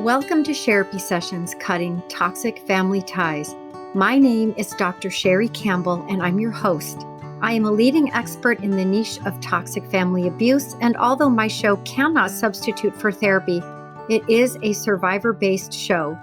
Welcome to Sherapy Sessions, Cutting Toxic Family Ties. My name is Dr. Sherrie Campbell, and I'm your host. I am a leading expert in the niche of toxic family abuse, and although my show cannot substitute for therapy, it is a survivor-based show.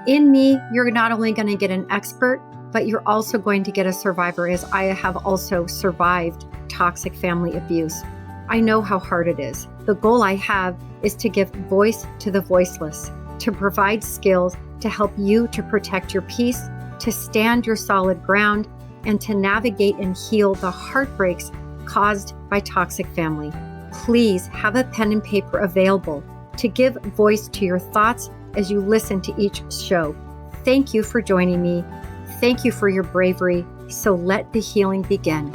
In me, you're not only going to get an expert, but you're also going to get a survivor, as I have also survived toxic family abuse. I know how hard it is. The goal I have is to give voice to the voiceless, to provide skills to help you to protect your peace, to stand your solid ground, and to navigate and heal the heartbreaks caused by toxic family. Please have a pen and paper available to give voice to your thoughts as you listen to each show. Thank you for joining me. Thank you for your bravery. So let the healing begin.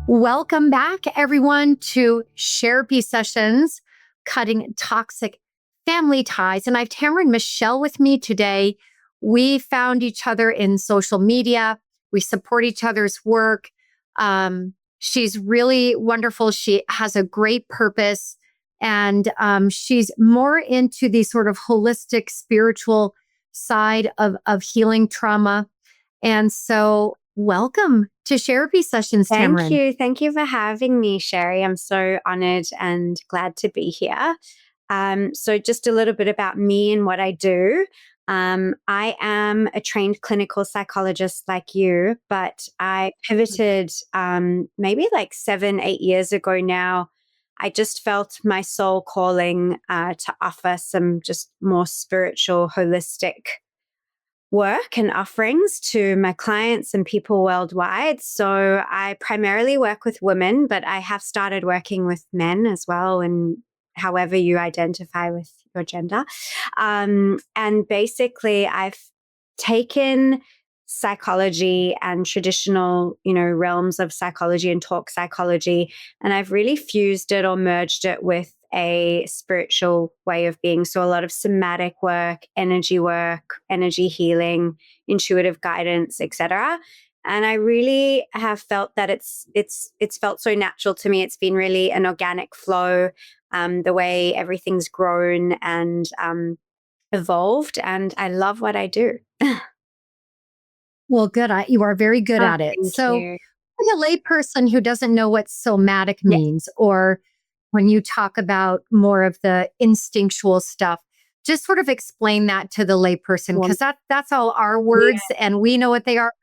Welcome back, everyone, to Sherapy Sessions, Cutting Toxic Family Ties. And I have Tamarin Michel with me today. We found each other in social media. We support each other's work. She's really wonderful. She has a great purpose, and she's more into the sort of holistic spiritual side of healing trauma. And so welcome to Sherapy Sessions, Tamarin. Thank you. Thank you for having me, Sherrie. I'm so honored and glad to be here. So just a little bit about me and what I do. I am a trained clinical psychologist like you, but I pivoted maybe like 7-8 years ago now. I just felt my soul calling to offer some just more spiritual, holistic work and offerings to my clients and people worldwide. So I primarily work with women, but I have started working with men as well, and however you identify with your gender. And basically, I've taken psychology and traditional, realms of psychology and talk psychology, and I've really fused it or merged it with a spiritual way of being. So a lot of somatic work, energy healing, intuitive guidance, etc. And I really have felt that it's felt so natural to me. It's been really an organic flow, the way everything's grown and evolved, and I love what I do. Well, good. You are very good at it. So, like a layperson who doesn't know what somatic means, or when you talk about more of the instinctual stuff, just sort of explain that to the layperson, because that's all our words and we know what they are.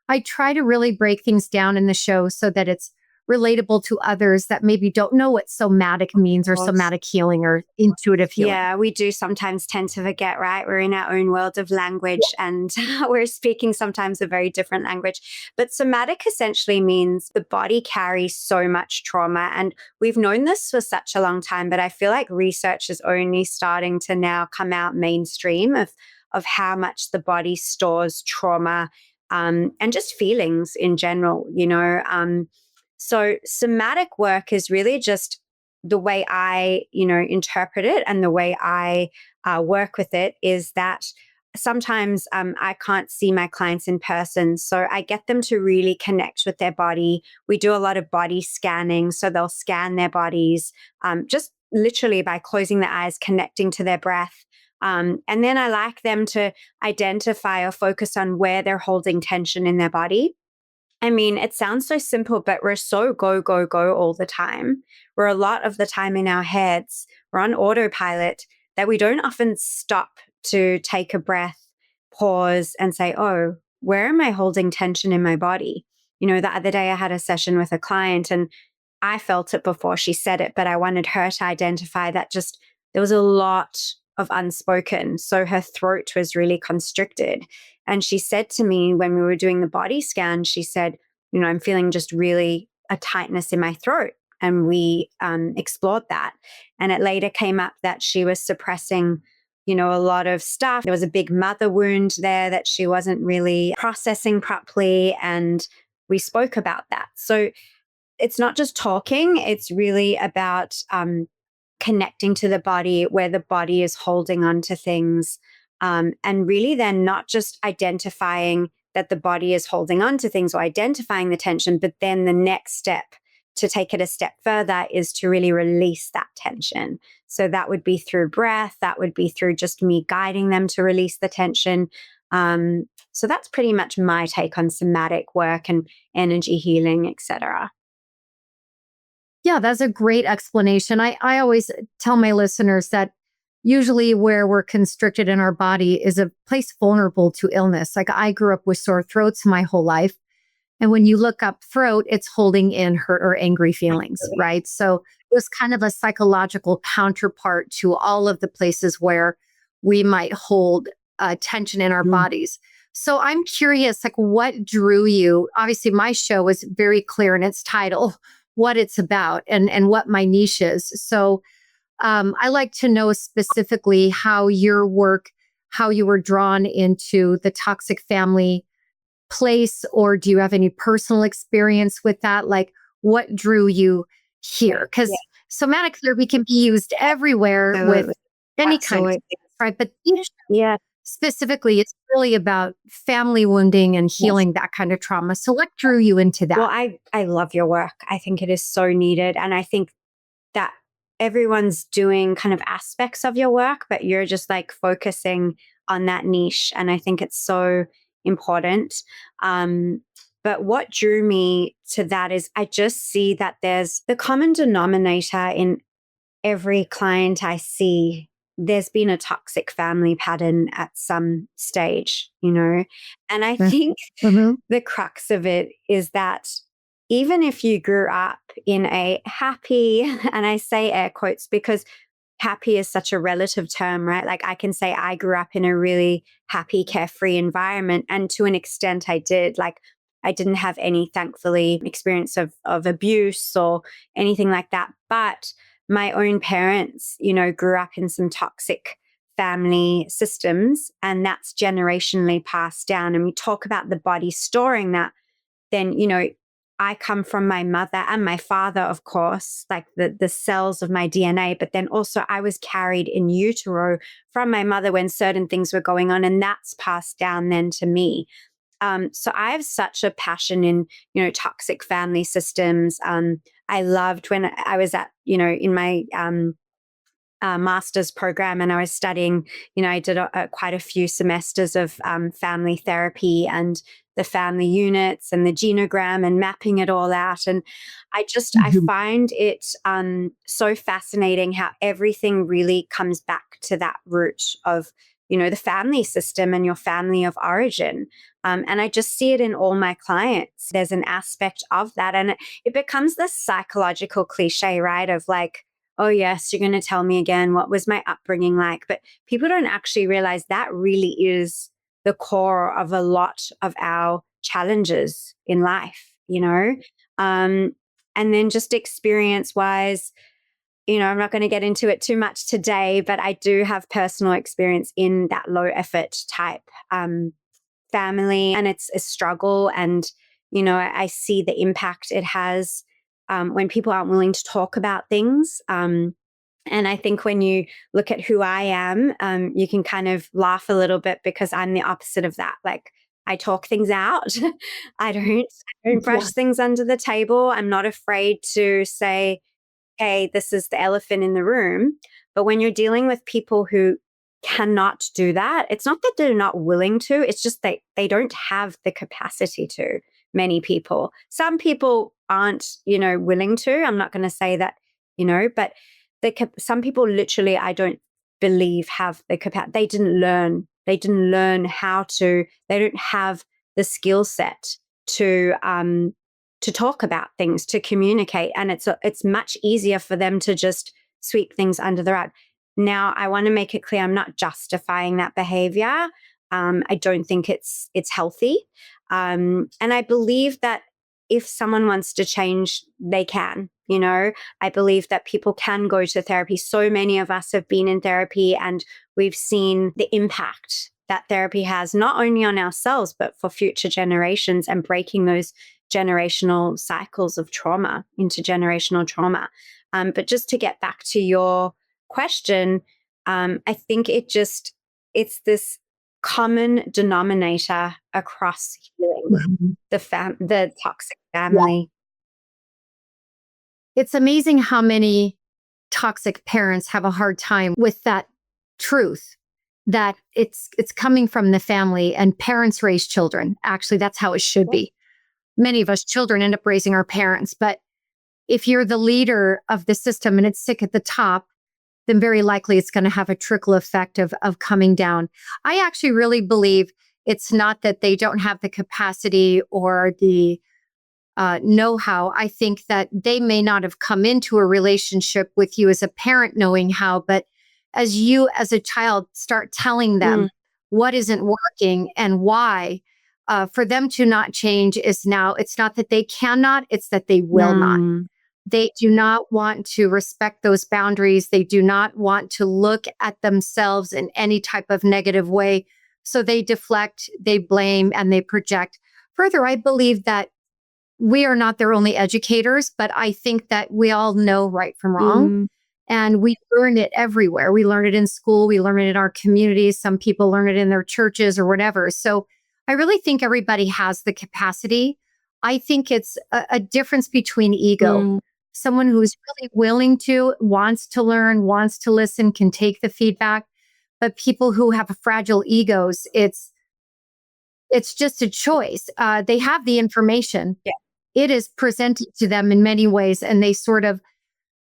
I try to really break things down in the show so that it's relatable to others that maybe don't know what somatic means, or somatic healing, or intuitive healing. Yeah, we do sometimes tend to forget, right? We're in our own world of language and we're speaking sometimes a very different language. But somatic essentially means the body carries so much trauma. And we've known this for such a long time, but I feel like research is only starting to now come out mainstream of how much the body stores trauma and just feelings in general, So somatic work is really just the way I, interpret it, and the way I work with it is that sometimes I can't see my clients in person. So I get them to really connect with their body. We do a lot of body scanning. So they'll scan their bodies just literally by closing their eyes, connecting to their breath. And then I like them to identify or focus on where they're holding tension in their body. I mean, it sounds so simple, but we're so go, go, go all the time. We're a lot of the time in our heads. We're on autopilot that we don't often stop to take a breath, pause, and say, oh, where am I holding tension in my body? The other day I had a session with a client and I felt it before she said it, but I wanted her to identify that just there was a lot of unspoken. So her throat was really constricted. And she said to me when we were doing the body scan, she said, I'm feeling just really a tightness in my throat. And we explored that. And it later came up that she was suppressing, a lot of stuff. There was a big mother wound there that she wasn't really processing properly. And we spoke about that. So it's not just talking, it's really about connecting to the body, where the body is holding on to things. And really then not just identifying that the body is holding on to things or identifying the tension, but then the next step to take it a step further is to really release that tension. So that would be through breath. That would be through just me guiding them to release the tension. So that's pretty much my take on somatic work and energy healing, etc. Yeah, that's a great explanation. I always tell my listeners that usually where we're constricted in our body is a place vulnerable to illness. Like I grew up with sore throats my whole life. And when you look up throat, it's holding in hurt or angry feelings, right? So there's kind of a psychological counterpart to all of the places where we might hold tension in our bodies. So I'm curious, like what drew you? Obviously, my show is very clear in its title, what it's about and what my niche is. So I like to know specifically how your work, how you were drawn into the toxic family place, or do you have any personal experience with that? Like what drew you here? Because somatic therapy can be used everywhere with Absolutely. any kind of, Absolutely. right? But each Yeah. specifically, it's really about family wounding and Yes. healing that kind of trauma. So what drew you into Well, that? I love your work. I think it is so needed. And I think that everyone's doing kind of aspects of your work, but you're just like focusing on that niche. And I think it's so important. But what drew me to that is I just see that there's the common denominator in every client I see. There's been a toxic family pattern at some stage, you know? And I think Mm-hmm. the crux of it is that even if you grew up in a happy, and I say air quotes because happy is such a relative term, right? Like I can say I grew up in a really happy, carefree environment. And to an extent, I did. Like I didn't have any, thankfully, experience of abuse or anything like that. But my own parents, you know, grew up in some toxic family systems, and that's generationally passed down. And we talk about the body storing that, then, you know, I come from my mother and my father, of course, like the cells of my DNA, but then also I was carried in utero from my mother when certain things were going on, and that's passed down then to me. So I have such a passion in, you know, toxic family systems. I loved when I was at, you know, in my master's program, and I was studying, you know, I did quite a few semesters of family therapy and the family units and the genogram and mapping it all out. And I find it so fascinating how everything really comes back to that root of, you know, the family system and your family of origin. And I just see it in all my clients. There's an aspect of that. And it becomes this psychological cliche, right? Of like, oh, yes, you're going to tell me again, what was my upbringing like? But people don't actually realize that really is the core of a lot of our challenges in life, you know? And then just experience wise, you know, I'm not going to get into it too much today, but I do have personal experience in that low effort type family, and it's a struggle. And, you know, I see the impact it has when people aren't willing to talk about things. And I think when you look at who I am, you can kind of laugh a little bit because I'm the opposite of that. Like I talk things out. I don't brush things under the table. I'm not afraid to say, hey, this is the elephant in the room. But when you're dealing with people who cannot do that, it's not that they're not willing to, it's just they don't have the capacity to, many people. Some people aren't, you know, willing to. I'm not going to say that, you know, but some people literally, I don't believe have the capacity. They didn't learn. They didn't learn how to, they don't have the skill set to talk about things, to communicate. And it's much easier for them to just sweep things under the rug. Now, I want to make it clear, I'm not justifying that behavior. I don't think it's healthy. And I believe that if someone wants to change, they can. You know, I believe that people can go to therapy. So many of us have been in therapy and we've seen the impact that therapy has, not only on ourselves, but for future generations, and breaking those generational cycles of trauma, intergenerational trauma. But just to get back to your question, I think it's this common denominator across healing, the toxic family. it's amazing how many toxic parents have a hard time with that truth that it's coming from the family, and parents raise children. Actually, that's how it should be. Many of us children end up raising our parents, but if you're the leader of the system and it's sick at the top, then very likely it's going to have a trickle effect of coming down. I actually really believe it's not that they don't have the capacity or the know-how. I think that they may not have come into a relationship with you as a parent knowing how, but as you as a child start telling them what isn't working and why, for them to not change is now, it's not that they cannot, it's that they will not. They do not want to respect those boundaries. They do not want to look at themselves in any type of negative way. So they deflect, they blame, and they project. Further, I believe that we are not their only educators, but I think that we all know right from wrong. And we learn it everywhere. We learn it in school. We learn it in our communities. Some people learn it in their churches or whatever. So I really think everybody has the capacity. I think it's a difference between ego. Someone who's really willing to, wants to learn, wants to listen, can take the feedback. But people who have fragile egos, it's just a choice. They have the information. It is presented to them in many ways, and they sort of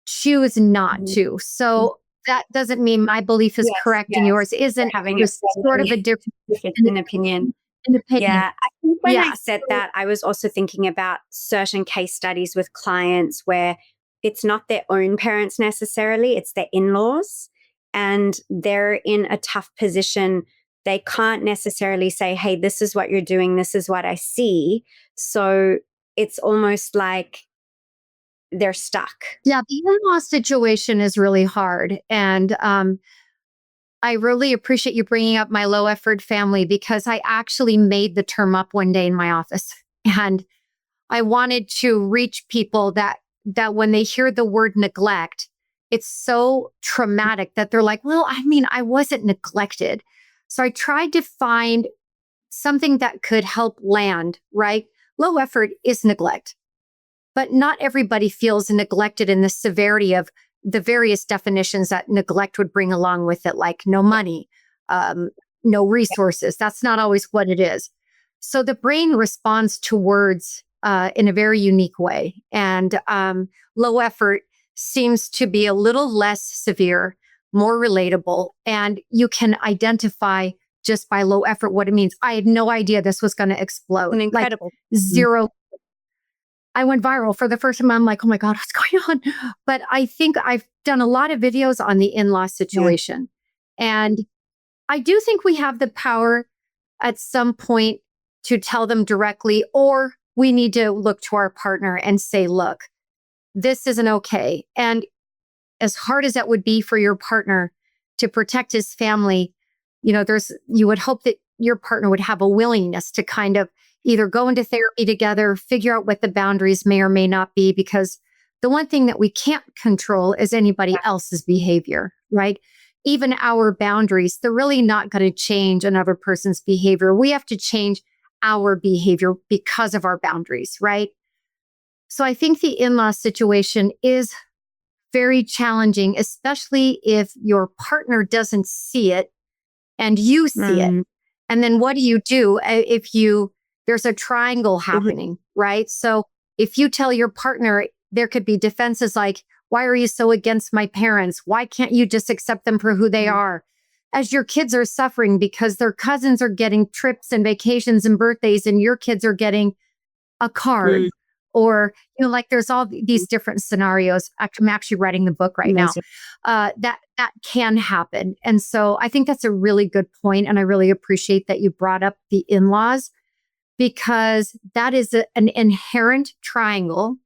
choose not to. So that doesn't mean my belief is correct and yours isn't. Having There's sort of a difference in opinion. Yeah, I think when I said that, I was also thinking about certain case studies with clients where it's not their own parents necessarily, it's their in-laws, and they're in a tough position. They can't necessarily say, hey, this is what you're doing, this is what I see. So it's almost like they're stuck. Yeah, the in-law situation is really hard. And I really appreciate you bringing up my low effort family, because I actually made the term up one day in my office. And I wanted to reach people that when they hear the word neglect, it's so traumatic that they're like, well, I mean, I wasn't neglected. So I tried to find something that could help land, right? Low effort is neglect, but not everybody feels neglected in the severity of the various definitions that neglect would bring along with it, like no money, no resources. That's not always what it is. So the brain responds to words in a very unique way. And low effort seems to be a little less severe, more relatable, and you can identify just by low effort what it means. I had no idea this was going to explode. An incredible. Like zero. I went viral for the first time. I'm like, oh my God, what's going on? But I think I've done a lot of videos on the in-law situation. And I do think we have the power at some point to tell them directly, or we need to look to our partner and say, look, this isn't okay. And as hard as that would be for your partner to protect his family, you would hope that your partner would have a willingness to kind of either go into therapy together, figure out what the boundaries may or may not be, because the one thing that we can't control is anybody else's behavior, right? Even our boundaries, they're really not going to change another person's behavior. We have to change our behavior because of our boundaries, right? So I think the in-law situation is very challenging, especially if your partner doesn't see it and you see it. And then what do you do if there's a triangle happening, right? So if you tell your partner, there could be defenses like, why are you so against my parents? Why can't you just accept them for who they are? As your kids are suffering because their cousins are getting trips and vacations and birthdays, and your kids are getting a card. Or, like there's all these different scenarios. I'm actually writing the book right now. That can happen. And so I think that's a really good point. And I really appreciate that you brought up the in-laws, because that is an inherent triangle.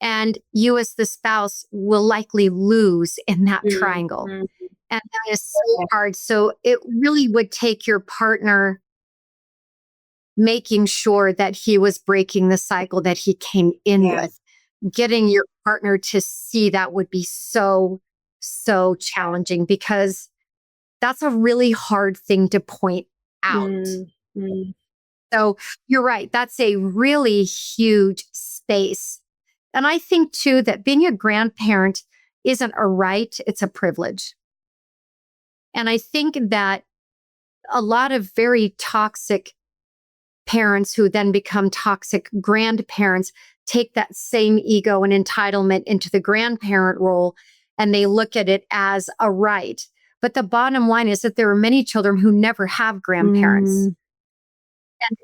And you as the spouse will likely lose in that triangle. And that is so hard. So it really would take your partner making sure that he was breaking the cycle that he came in with. Getting your partner to see that would be so, so challenging, because that's a really hard thing to point out. So you're right. That's a really huge space And I think too that being a grandparent isn't a right, it's a privilege. And I think that a lot of very toxic parents who then become toxic grandparents take that same ego and entitlement into the grandparent role, and they look at it as a right. But the bottom line is that there are many children who never have grandparents, and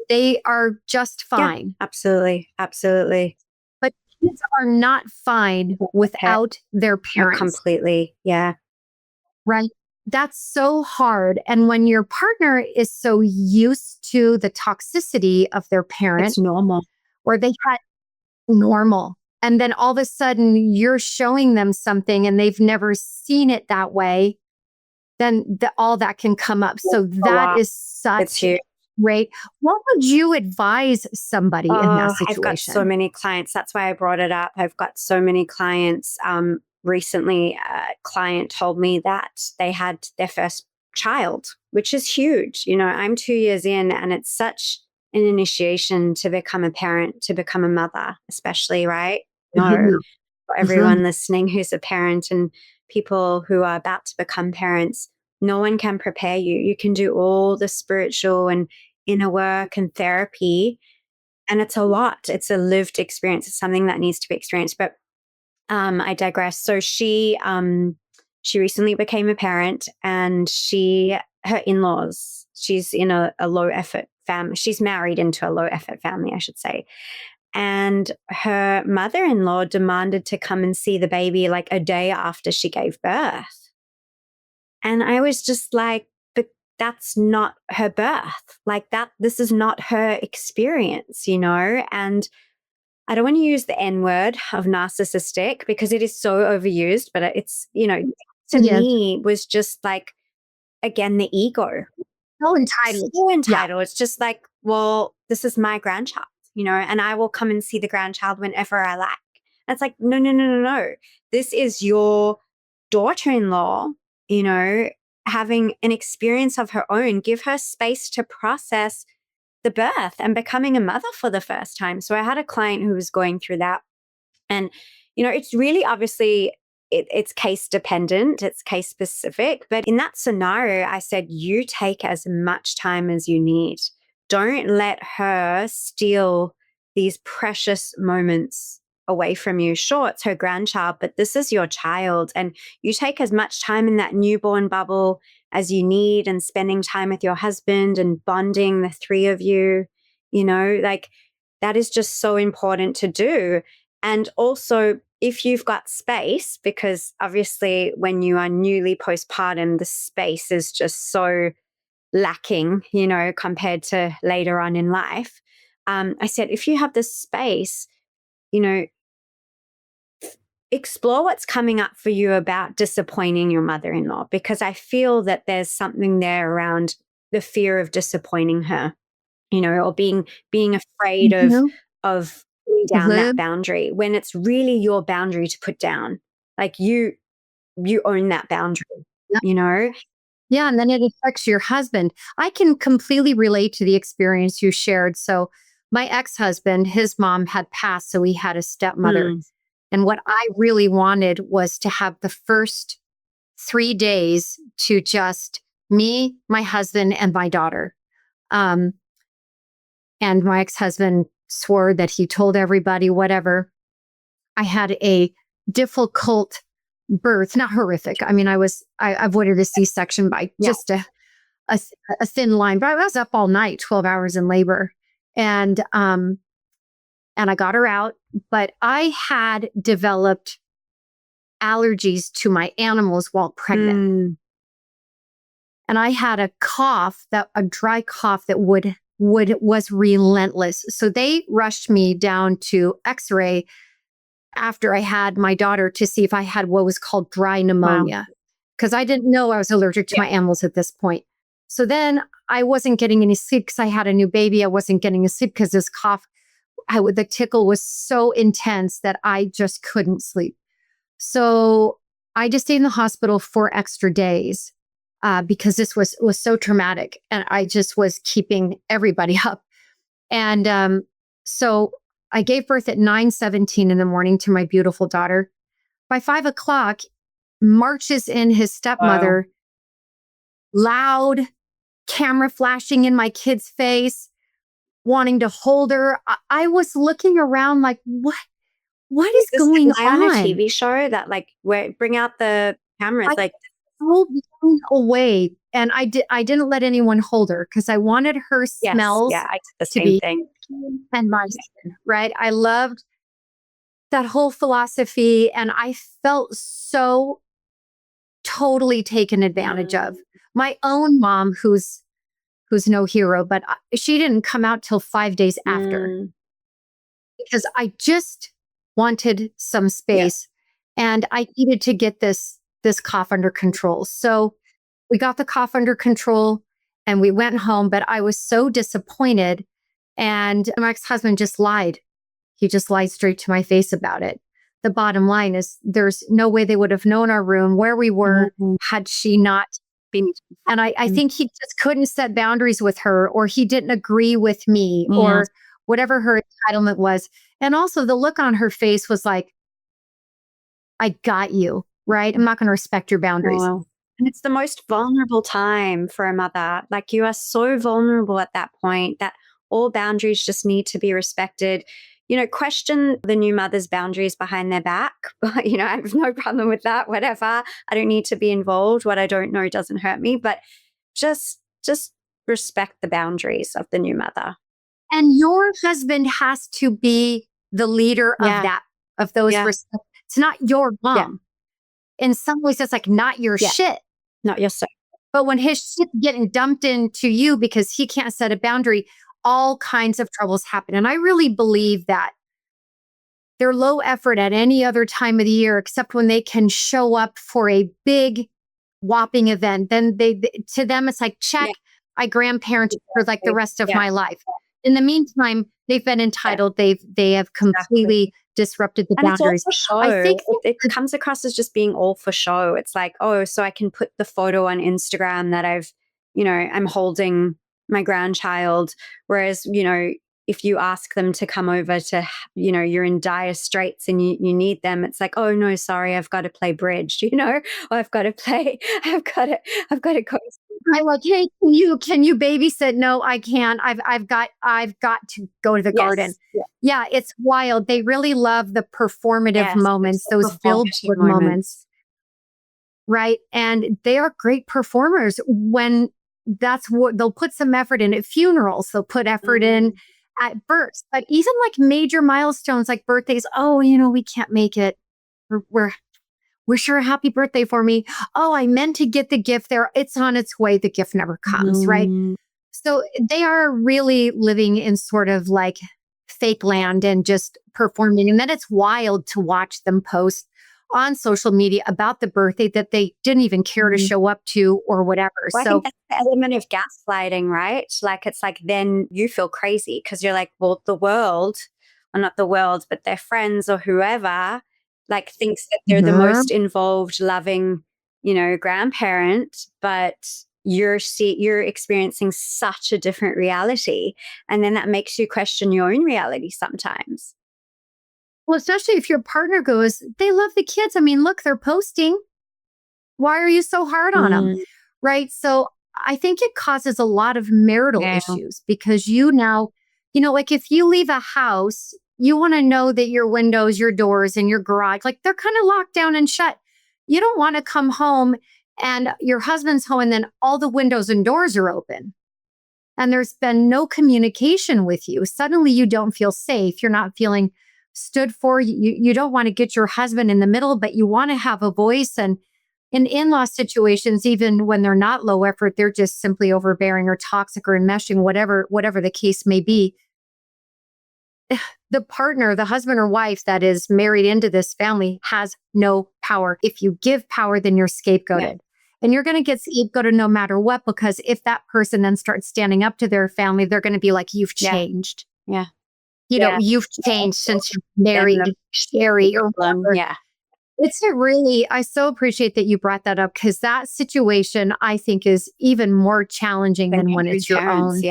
they are just fine. Yeah, absolutely. Absolutely. But kids are not fine without their parents. Completely. Yeah. Right? That's so hard. And when your partner is so used to the toxicity of their parent, It's normal. or they had normal, and then all of a sudden you're showing them something and they've never seen it that way, then all that can come up. So that is such great. What would you advise somebody in that situation? I've got so many clients. That's why I brought it up. I've got so many clients. Recently, a client told me that they had their first child, which is huge. You know, I'm 2 years in, and it's such an initiation to become a parent, to become a mother, especially, right? No, for everyone listening who's a parent and people who are about to become parents, no one can prepare you. You can do all the spiritual and inner work and therapy, and it's a lot. It's a lived experience. It's something that needs to be experienced. But I digress. So she recently became a parent, and her in-laws, she's in a low effort family. She's married into a low effort family, I should say. And her mother-in-law demanded to come and see the baby like a day after she gave birth. And I was just like, but that's not her birth. Like this is not her experience, you know? And I don't want to use the N word of narcissistic because it is so overused, but it's, you know, to me was just like, again, the ego. So entitled. So entitled. Yeah. It's just like, well, this is my grandchild, you know, and I will come and see the grandchild whenever I like. And it's like, no. This is your daughter-in-law, you know, having an experience of her own. Give her space to process the birth and becoming a mother for the first time. So I had a client who was going through that. And, you know, it's really obviously, it's case dependent, it's case specific. But in that scenario, I said, you take as much time as you need. Don't let her steal these precious moments away from you. Sure, it's her grandchild, but this is your child. And you take as much time in that newborn bubble as you need, and spending time with your husband and bonding, the three of you, you know, like that is just so important to do. And also, if you've got space, because obviously when you are newly postpartum, the space is just so lacking, you know, compared to later on in life. I said, if you have the space, you know, explore what's coming up for you about disappointing your mother-in-law, because I feel that there's something there around the fear of disappointing her, you know, or being afraid of putting down that boundary when it's really your boundary to put down. Like you own that boundary, you know? Yeah, and then it affects your husband. I can completely relate to the experience you shared. So my ex-husband, his mom had passed, so he had a stepmother. And what I really wanted was to have the first 3 days to just me, my husband, and my daughter. And my ex-husband swore that he told everybody, whatever. I had a difficult birth, not horrific. I mean, I avoided a C-section by just a thin line, but I was up all night, 12 hours in labor. And I got her out, but I had developed allergies to my animals while pregnant. And I had a dry cough that was relentless. So they rushed me down to X-ray after I had my daughter to see if I had what was called dry pneumonia, because I didn't know I was allergic to my animals at this point. So then I wasn't getting any sleep because I had a new baby. I wasn't getting a sleep because this cough, the tickle was so intense that I just couldn't sleep. So I just stayed in the hospital 4 extra days because this was so traumatic, and I just was keeping everybody up. And so I gave birth at 9:17 in the morning to my beautiful daughter. By 5 o'clock, marches in his stepmother, loud, camera flashing in my kid's face, wanting to hold her. I was looking around like, what is going on a on? TV show that like bring out the cameras, like so blown away. And I didn't let anyone hold her because I wanted her smells I did the to same be thing. and my skin, right? I loved that whole philosophy, and I felt so totally taken advantage of. My own mom, who's no hero, but she didn't come out till 5 days after because I just wanted some space and I needed to get this cough under control. So we got the cough under control and we went home, but I was so disappointed. And my ex-husband just lied. He just lied straight to my face about it. The bottom line is there's no way they would have known our room, where we were, had she not been. And I think he just couldn't set boundaries with her, or he didn't agree with me, or whatever her entitlement was. And also the look on her face was like, I got you, right? I'm not going to respect your boundaries. And it's the most vulnerable time for a mother. Like, you are so vulnerable at that point that all boundaries just need to be respected. You know, question the new mother's boundaries behind their back. But, you know, I have no problem with that, whatever. I don't need to be involved. What I don't know doesn't hurt me. But just respect the boundaries of the new mother. And your husband has to be the leader of those. It's not your mom. In some ways, it's like not your shit. Not your stuff. But when his shit's getting dumped into you because he can't set a boundary, all kinds of troubles happen. And I really believe that they're low effort at any other time of the year, except when they can show up for a big whopping event. Then to them, it's like, check, I grandparented for like the rest of my life. In the meantime, they've been entitled. They have completely disrupted the boundaries. It's all for show. I think it comes across as just being all for show. It's like, oh, so I can put the photo on Instagram that I'm holding my grandchild. Whereas, if you ask them to come over to, you're in dire straits and you need them, it's like, oh no, sorry, I've got to play bridge, or I've got to go. I'm like, hey, can you babysit? No, I can't. I've got to go to the garden. Yeah, it's wild. They really love the performative moments, those billboard moments. Right. And they are great performers when that's what they'll put some effort in at funerals. They'll put effort in at births, but even like major milestones like birthdays. Oh, we can't make it. Wish her a happy birthday for me. Oh, I meant to get the gift there. It's on its way. The gift never comes, right? So they are really living in sort of like fake land and just performing. And then it's wild to watch them post on social media about the birthday that they didn't even care to show up to or whatever. Well, I think that's the element of gaslighting, right? Like, it's like, then you feel crazy because you're like, well, the world, or not the world, but their friends or whoever, like, thinks that they're the most involved, loving, grandparent, but you're experiencing such a different reality. And then that makes you question your own reality sometimes. Well, especially if your partner goes, they love the kids. I mean, look, they're posting. Why are you so hard on them? Right. So I think it causes a lot of marital issues because like if you leave a house, you want to know that your windows, your doors, and your garage, like they're kind of locked down and shut. You don't want to come home and your husband's home and then all the windows and doors are open. And there's been no communication with you. Suddenly you don't feel safe. You're not feeling stood for. You don't want to get your husband in the middle, but you want to have a voice. And in in-law situations, even when they're not low effort, they're just simply overbearing or toxic or enmeshing, whatever the case may be. The partner, the husband or wife that is married into this family has no power. If you give power, then you're scapegoated. And you're going to get scapegoated no matter what, because if that person then starts standing up to their family, they're going to be like, you've changed. You've changed since you married Sherrie or whatever. I so appreciate that you brought that up, because that situation, I think, is even more challenging than when it's your own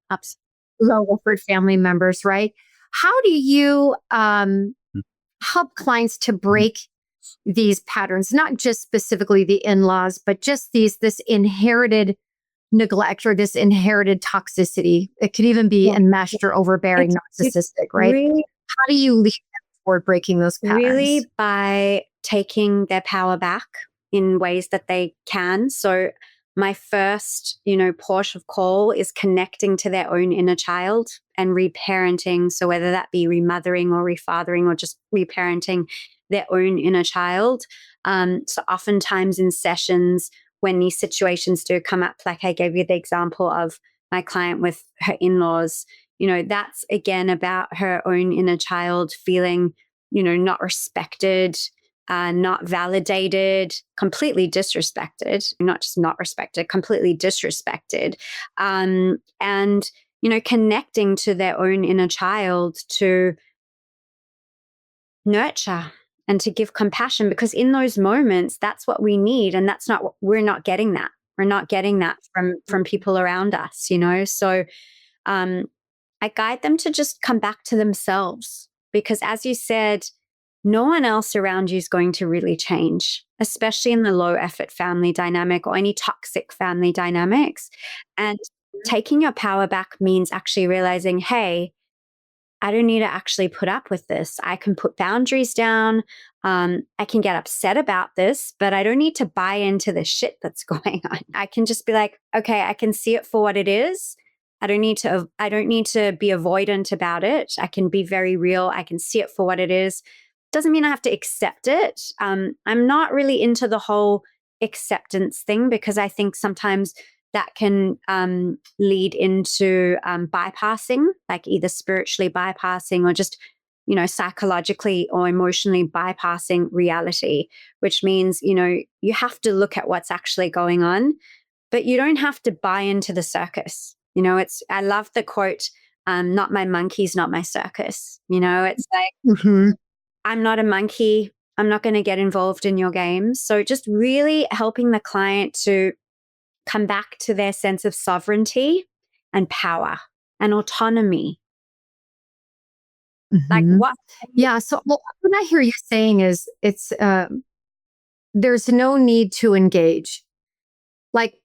absolutely. low effort family members, right? how do you help clients to break these patterns, not just specifically the in-laws, but just this inherited neglect or this inherited toxicity? It could even be enmeshed or overbearing, narcissistic, right? Really, How do you lead them toward breaking those patterns? really by taking their power back in ways that they can. So my first, port of call is connecting to their own inner child and reparenting. So whether that be remothering or refathering or just reparenting their own inner child. So oftentimes in sessions, when these situations do come up, like I gave you the example of my client with her in-laws, that's again about her own inner child feeling, not respected, not validated, completely disrespected, not just not respected, completely disrespected. And, connecting to their own inner child to nurture and to give compassion, because in those moments, that's what we need. And that's not what we're not getting that. We're not getting that from people around us, So I guide them to just come back to themselves, because as you said, no one else around you is going to really change, especially in the low effort family dynamic or any toxic family dynamics. And taking your power back means actually realizing, hey, I don't need to actually put up with this. I can put boundaries down. I can get upset about this, but I don't need to buy into the shit that's going on. I can just be like, okay, I can see it for what it is. I don't need to be avoidant about it. I can be very real. I can see it for what it is. Doesn't mean I have to accept it. I'm not really into the whole acceptance thing, because I think sometimes that can lead into bypassing, like either spiritually bypassing or just, psychologically or emotionally bypassing reality, which means, you have to look at what's actually going on, but you don't have to buy into the circus. I love the quote, not my monkeys, not my circus. It's like, I'm not a monkey. I'm not going to get involved in your games. So just really helping the client to come back to their sense of sovereignty and power and autonomy. Like what? Yeah. So what I hear you saying is there's no need to engage. Like,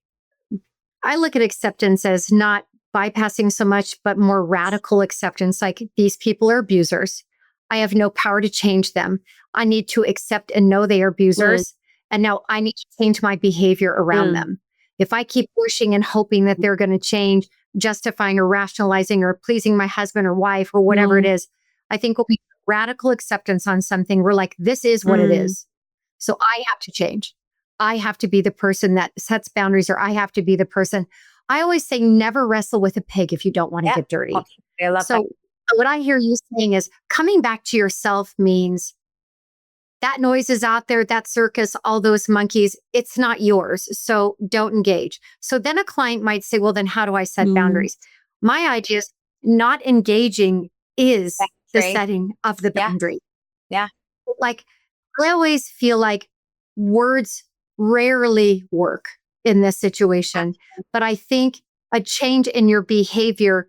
I look at acceptance as not bypassing so much, but more radical acceptance. Like, these people are abusers. I have no power to change them. I need to accept and know they are abusers. And now I need to change my behavior around them. If I keep wishing and hoping that they're going to change, justifying or rationalizing or pleasing my husband or wife or whatever it is, I think when we put radical acceptance on something, we're like, this is what it is. So I have to change. I have to be the person that sets boundaries, or I have to be the person. I always say, never wrestle with a pig if you don't want to get dirty. I love so what I hear you saying is coming back to yourself means that noise is out there, that circus, all those monkeys, it's not yours. So don't engage. So then a client might say, well, then how do I set boundaries? My idea is not engaging is the setting of the boundary. Yeah. Like, I always feel like words rarely work in this situation, but I think a change in your behavior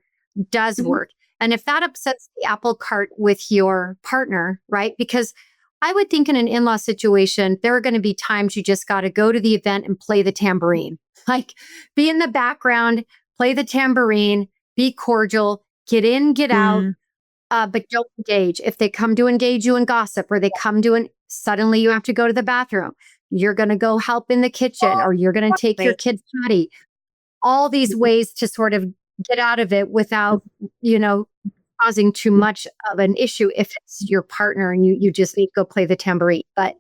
does work. And if that upsets the apple cart with your partner, right? Because I would think in an in-law situation, there are going to be times you just got to go to the event and play the tambourine, like be in the background, play the tambourine, be cordial, get in, get out, but don't engage. If they come to engage you in gossip, or they come to suddenly you have to go to the bathroom, you're going to go help in the kitchen, or you're going to take your kid potty. All these ways to sort of get out of it without, causing too much of an issue if it's your partner and you just need to go play the tambourine. But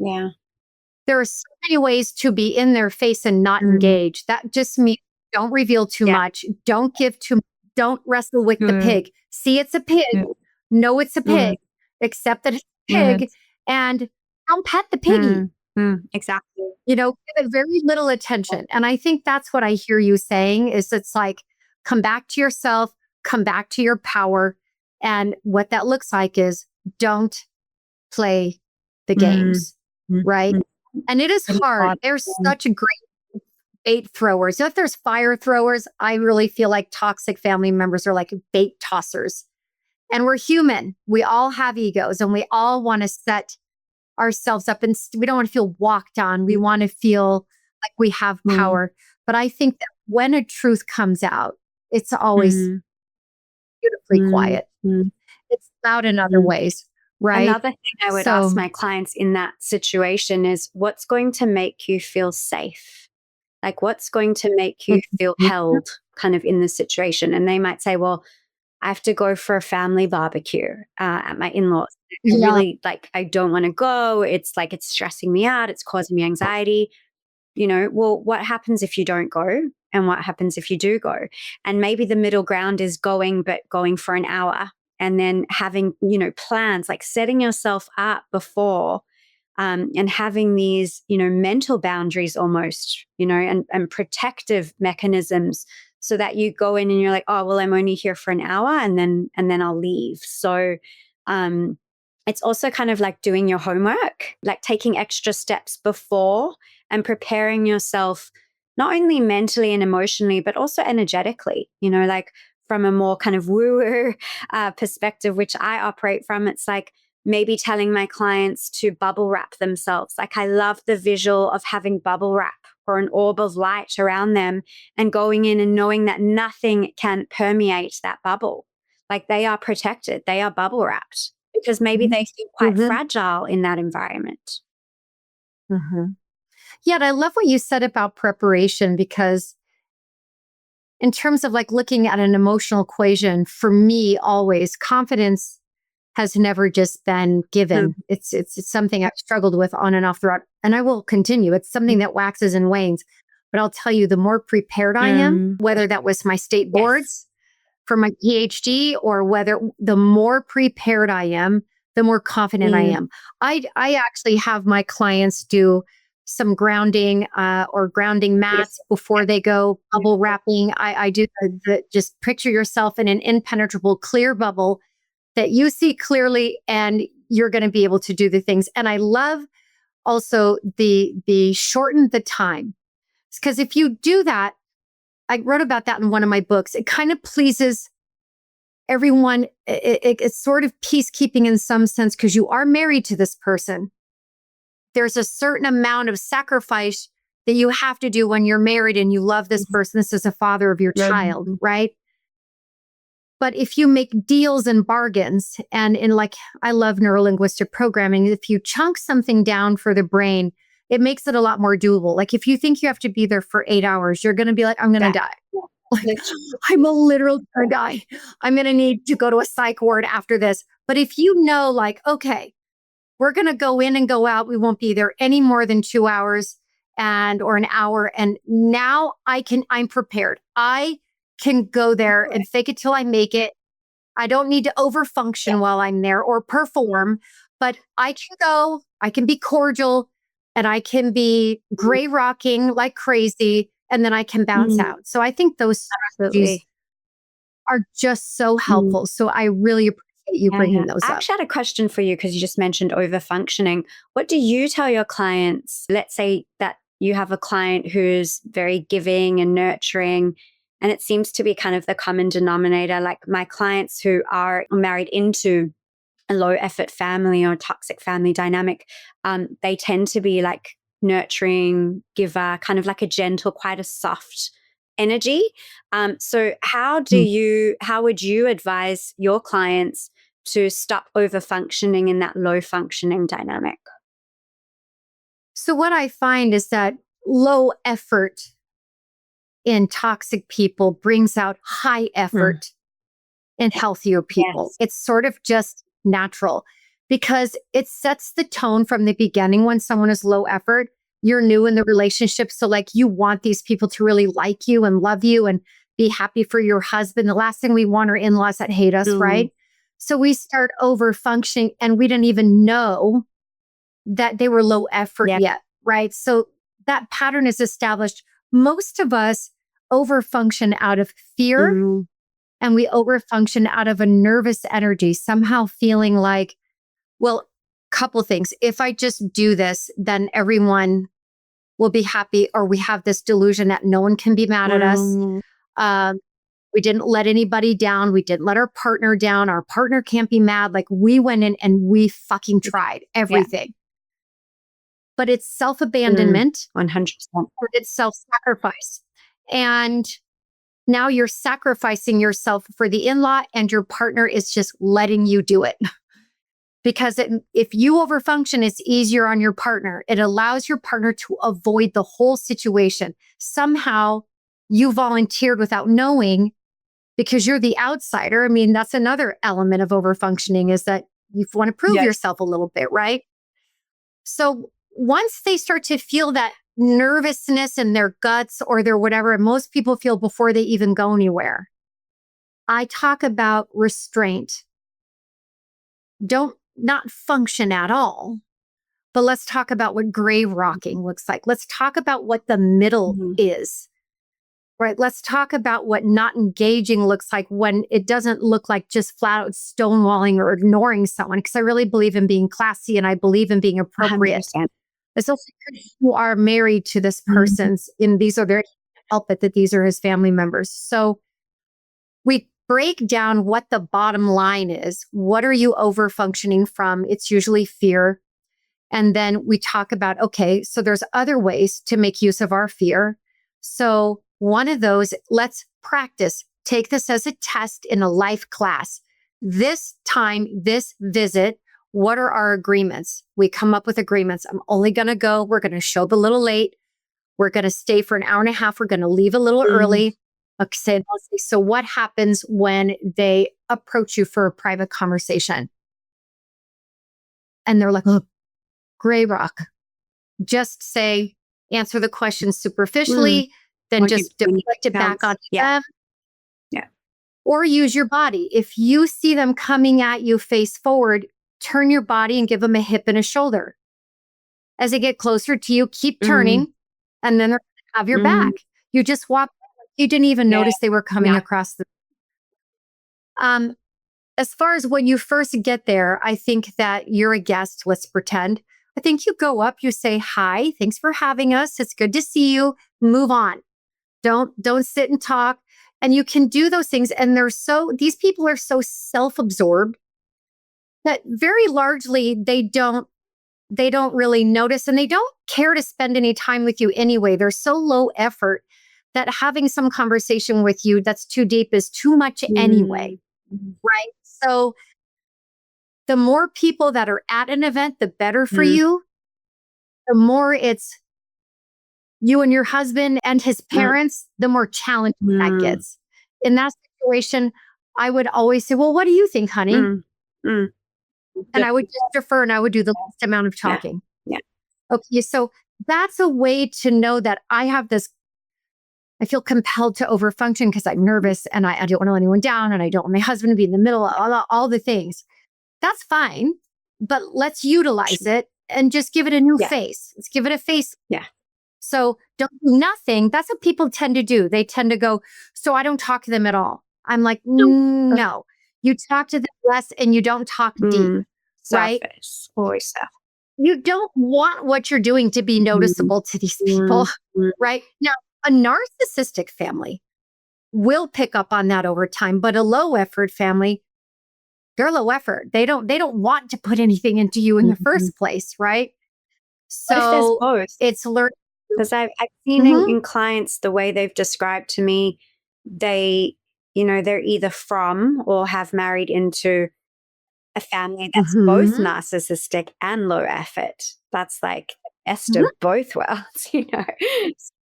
there are so many ways to be in their face and not engage. That just means don't reveal too much. Don't give too much. Don't wrestle with the pig. See, it's a pig. Know it's a pig. Accept that it's a pig. And don't pet the piggy. Exactly. Give it very little attention. And I think that's what I hear you saying is it's like, come back to yourself, come back to your power. And what that looks like is don't play the games, right? And it is hard. There's such a great bait throwers. If there's fire throwers, I really feel like toxic family members are like bait tossers. And we're human. We all have egos and we all want to set ourselves up and we don't want to feel walked on. We want to feel like we have power. But I think that when a truth comes out, it's always beautifully quiet. It's loud in other ways, right? Another thing I would ask my clients in that situation is what's going to make you feel safe? Like what's going to make you feel held kind of in the situation? And they might say, well, I have to go for a family barbecue at my in-laws. Really, like, I don't want to go. It's like, it's stressing me out. It's causing me anxiety. Well, what happens if you don't go? And what happens if you do go? And maybe the middle ground is going, but going for an hour and then having, plans, like setting yourself up before and having these, mental boundaries almost, and protective mechanisms so that you go in and you're like, oh, well, I'm only here for an hour and then I'll leave. So it's also kind of like doing your homework, like taking extra steps before and preparing yourself not only mentally and emotionally, but also energetically, like from a more kind of woo-woo perspective, which I operate from. It's like maybe telling my clients to bubble wrap themselves. Like I love the visual of having bubble wrap or an orb of light around them and going in and knowing that nothing can permeate that bubble. Like they are protected, they are bubble wrapped because maybe they feel quite fragile in that environment. Yeah, and I love what you said about preparation because in terms of like looking at an emotional equation, for me, always confidence has never just been given. It's something I've struggled with on and off throughout, and I will continue. It's something that waxes and wanes. But I'll tell you, the more prepared I am, whether that was my state boards for my PhD or whether the more prepared I am, the more confident I am. I actually have my clients do some grounding or grounding mats before they go bubble wrapping. I do just picture yourself in an impenetrable clear bubble that you see clearly and you're going to be able to do the things. And I love also the shorten the time. Because if you do that, I wrote about that in one of my books, it kind of pleases everyone. It's sort of peacekeeping in some sense because you are married to this person. There's a certain amount of sacrifice that you have to do when you're married and you love this person. This is a father of your child, right? But if you make deals and bargains, and in like, I love neurolinguistic programming, if you chunk something down for the brain, it makes it a lot more doable. Like if you think you have to be there for 8 hours, you're going to be like, I'm going to die. Like, I'm literally going to die. I'm going to need to go to a psych ward after this. But if you know, like, okay, we're going to go in and go out, we won't be there any more than 2 hours or an hour. And now I'm prepared. I can go there and fake it till I make it. I don't need to overfunction while I'm there or perform, but I can go, I can be cordial and I can be gray rocking like crazy. And then I can bounce out. So I think those strategies are just so helpful. So I really appreciate you bringing those up. I actually had a question for you because you just mentioned overfunctioning. What do you tell your clients? Let's say that you have a client who's very giving and nurturing, and it seems to be kind of the common denominator. Like my clients who are married into a low effort family or toxic family dynamic, they tend to be like nurturing, giver, kind of like a gentle, quite a soft energy. So how would you advise your clients to stop over functioning in that low functioning dynamic? So what I find is that low effort in toxic people brings out high effort in healthier people. It's sort of just natural because it sets the tone from the beginning. When someone is low effort, you're new in the relationship. So like you want these people to really like you and love you and be happy for your husband. The last thing we want are in-laws that hate us, right? So we start over functioning and we didn't even know that they were low effort yet, right? So that pattern is established. Most of us overfunction out of fear and we overfunction out of a nervous energy, somehow feeling like, well, couple things. If I just do this, then everyone will be happy, or we have this delusion that no one can be mad at us. We didn't let anybody down. We didn't let our partner down. Our partner can't be mad. Like, we went in and we fucking tried everything. But it's self-abandonment. 100%. Or it's self-sacrifice. And now you're sacrificing yourself for the in-law, and your partner is just letting you do it. Because if you overfunction, it's easier on your partner. It allows your partner to avoid the whole situation. Somehow you volunteered without knowing, because you're the outsider. I mean, that's another element of overfunctioning, is that you want to prove yourself a little bit, right? So once they start to feel that nervousness in their guts or their whatever, and most people feel before they even go anywhere, I talk about restraint. Don't not function at all. But let's talk about what grave rocking looks like. Let's talk about what the middle is, right? Let's talk about what not engaging looks like when it doesn't look like just flat out stonewalling or ignoring someone. Because I really believe in being classy, and I believe in being appropriate. 100%. Especially if you are married to this person's, and these are their help it that these are his family members. So we break down what the bottom line is. What are you over functioning from? It's usually fear. And then we talk about, okay, so there's other ways to make use of our fear. So one of those, let's practice. Take this as a test in a life class. This time, this visit, what are our agreements? We come up with agreements. I'm only going to go. We're going to show up a little late. We're going to stay for an hour and a half. We're going to leave a little early. Okay, so what happens when they approach you for a private conversation? And they're like, oh, gray rock. Just say, answer the question superficially, then just deflect it back onto them. Yeah. Or use your body. If you see them coming at you face forward, turn your body and give them a hip and a shoulder. As they get closer to you, keep turning, and then they're going to have your back. You just walk. You didn't even notice they were coming across the. As far as when you first get there, I think that you're a guest. Let's pretend. I think you go up, you say, hi, thanks for having us. It's good to see you. Move on. Don't sit and talk. And you can do those things. And these people are so self-absorbed that very largely they don't really notice, and they don't care to spend any time with you anyway. They're so low effort that having some conversation with you that's too deep is too much anyway, right? So the more people that are at an event, the better for you. The more it's you and your husband and his parents, the more challenging that gets. In that situation, I would always say, well, what do you think, honey? And I would just defer, and I would do the least amount of talking. Yeah. Okay, so that's a way to know that I have this. I feel compelled to overfunction because I'm nervous, and I don't want to let anyone down, and I don't want my husband to be in the middle of all the things. That's fine, but let's utilize it and just give it a new face. Let's give it a face. Yeah. So don't do nothing. That's what people tend to do. They tend to go, so I don't talk to them at all. I'm like, no. You talk to them less, and you don't talk deep, right? Surface. Always stuff. You don't want what you're doing to be noticeable to these people, right? Now, a narcissistic family will pick up on that over time, but a low effort family, they're low effort. They don't want to put anything into you in the first place, right? So both? It's learning. Because I've seen in clients, the way they've described to me, they're either from or have married into a family that's both narcissistic and low effort. That's like the best of both worlds,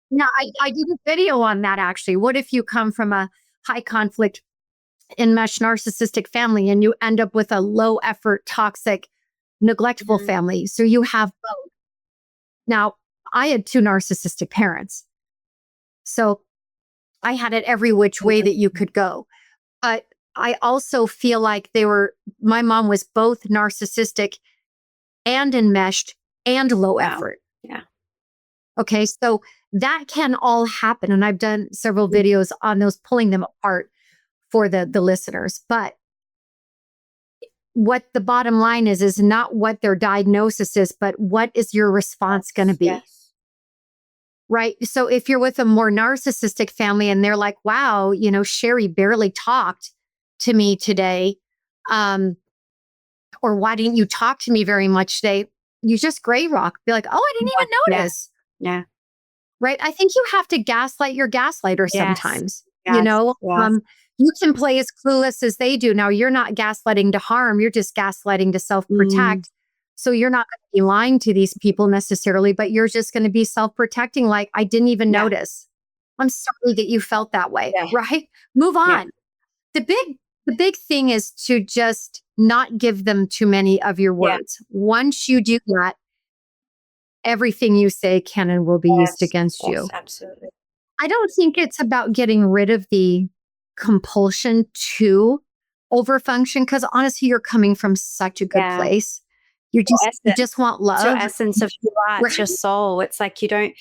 Now, I did a video on that, actually. What if you come from a high conflict, enmeshed narcissistic family, and you end up with a low effort, toxic, neglectful family? So you have both. Now, I had 2 narcissistic parents. So I had it every which way that you could go. But I also feel like my mom was both narcissistic and enmeshed and low effort. Yeah. Okay. So that can all happen. And I've done several videos on those, pulling them apart for the listeners. But what the bottom line is not what their diagnosis is, but what is your response going to be? Yes. right? So if you're with a more narcissistic family and they're like, wow, Sherrie barely talked to me today. Or why didn't you talk to me very much today? You just gray rock. Be like, oh, I didn't even notice. Yeah. Right. I think you have to gaslight your gaslighter sometimes. Yes. You can play as clueless as they do. Now, you're not gaslighting to harm. You're just gaslighting to self-protect. So you're not going to be lying to these people necessarily, but you're just going to be self-protecting. Like, I didn't even notice. I'm sorry that you felt that way. Yeah. Right. Move on. Yeah. The big thing is to just not give them too many of your words. Once you do that, everything you say can and will be used against you. Absolutely. I don't think it's about getting rid of the compulsion to overfunction, because honestly, you're coming from such a good place. You just want love. It's your essence of who you are. It's your soul. It's like you don't,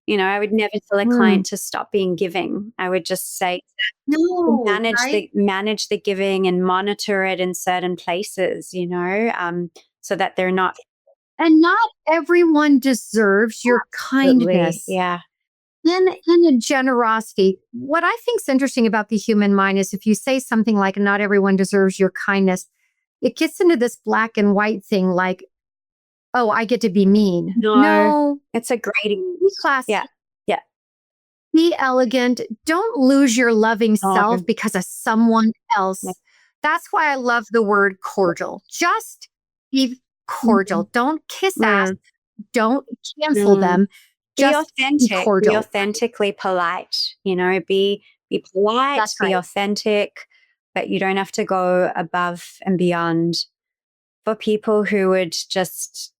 I would never tell a client to stop being giving. I would just say, manage the giving and monitor it in certain places, so that they're not. And not everyone deserves your kindness. Yeah. And a generosity. What I think is interesting about the human mind is if you say something like, not everyone deserves your kindness, it gets into this black and white thing like, oh, I get to be mean. No. It's a grading. Be classy. Yeah. Be elegant. Don't lose your loving self because of someone else. Yeah. That's why I love the word cordial. Just be cordial. Don't kiss ass. Don't cancel them. Just be authentic. Be cordial. Be authentically polite. Be polite. That's be authentic, but you don't have to go above and beyond for people who would just,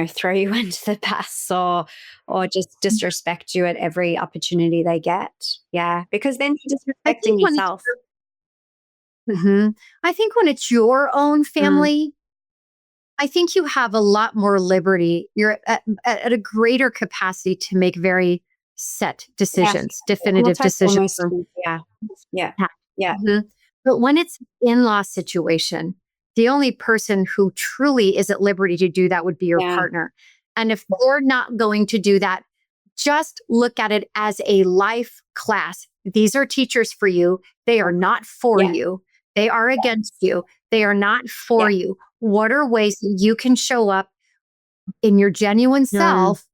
throw you into the bus or just disrespect you at every opportunity they get. Yeah, because then you're disrespecting yourself. I think when it's your own family, I think you have a lot more liberty. You're at a greater capacity to make very set decisions, definitive decisions. Yeah. But when it's an in-law situation, the only person who truly is at liberty to do that would be your partner. And if they're not going to do that, just look at it as a life class. These are teachers for you. They are not for you. They are against you. They are not for you. What are ways that you can show up in your genuine self